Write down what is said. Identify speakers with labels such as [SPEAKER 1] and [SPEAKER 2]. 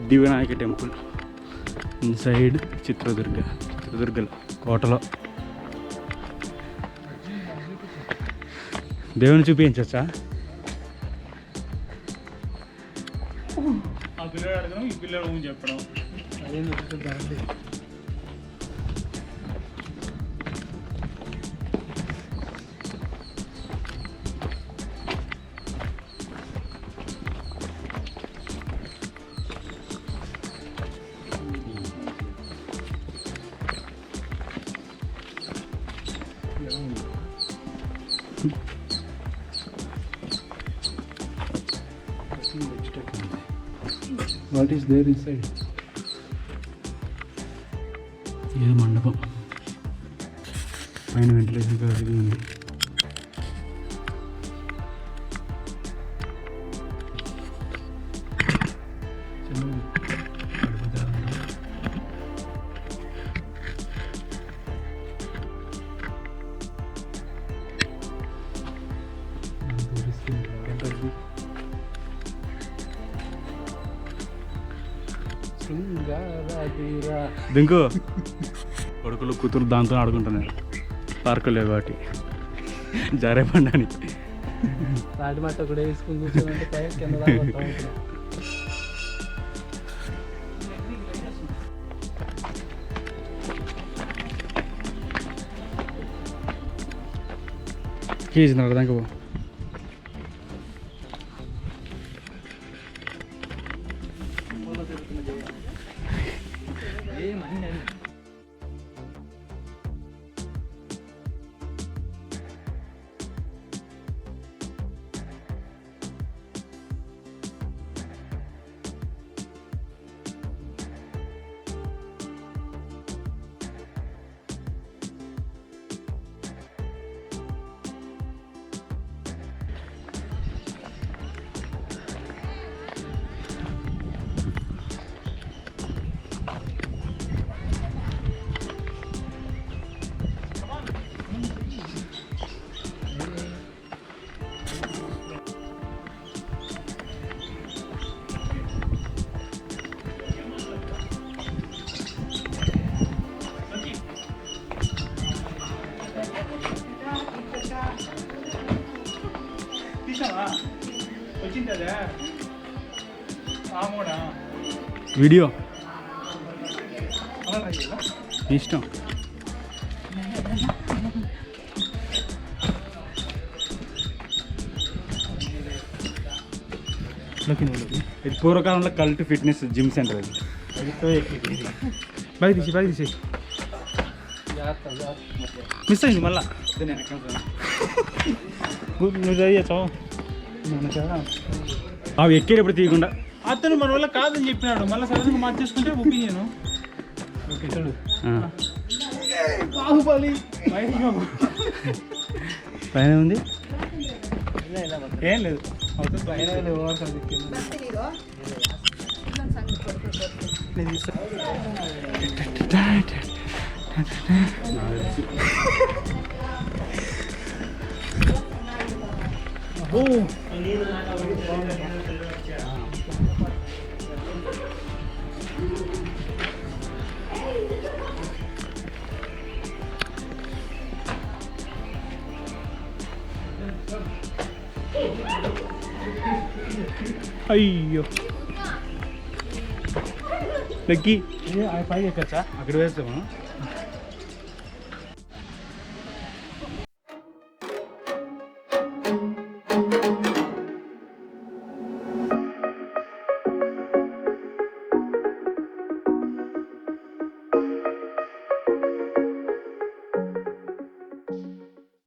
[SPEAKER 1] Siddhivinayak temple inside Chitradurga కోటలో. దేవుని చూపించచ్చా? ఆ పిల్లడు అడగడం, ఈ పిల్లడు చెప్పడం. అదే
[SPEAKER 2] What is there inside?
[SPEAKER 1] ఇది మండపం, పైన వెంటిలేషన్ కలిగి ఉంది. దింకు కొడుకులు కూతురు దాంతో ఆడుకుంటున్నారు. పార్కు లేవు వాటి జారే పండని.
[SPEAKER 2] తాటి మట్ట కూడా వేసుకుని కూర్చోమంటే కింద
[SPEAKER 1] కేజీ దాకా పో. వీడియో ఇష్టం. ఇది పూర్వకాలంలో కల్ట్ ఫిట్నెస్ జిమ్ సెంటర్. అది బాగా తీసి మిస్ అయింది మళ్ళా. నువ్వు చదివచ్చావు అవి ఎక్కేటప్పుడు తీయకుండా. అతను మన వల్ల కాదని చెప్పినాడు, మళ్ళీ సడన్గా మార్చేసుకుంటే ఒపీనియన్. ఓకే చూడు, బాహుబలి పైన ఉంది, ఏం లేదు. అయ్యో లక్కీ పైకి ఎక్కచ్చా? అక్కడ వేస్తామా?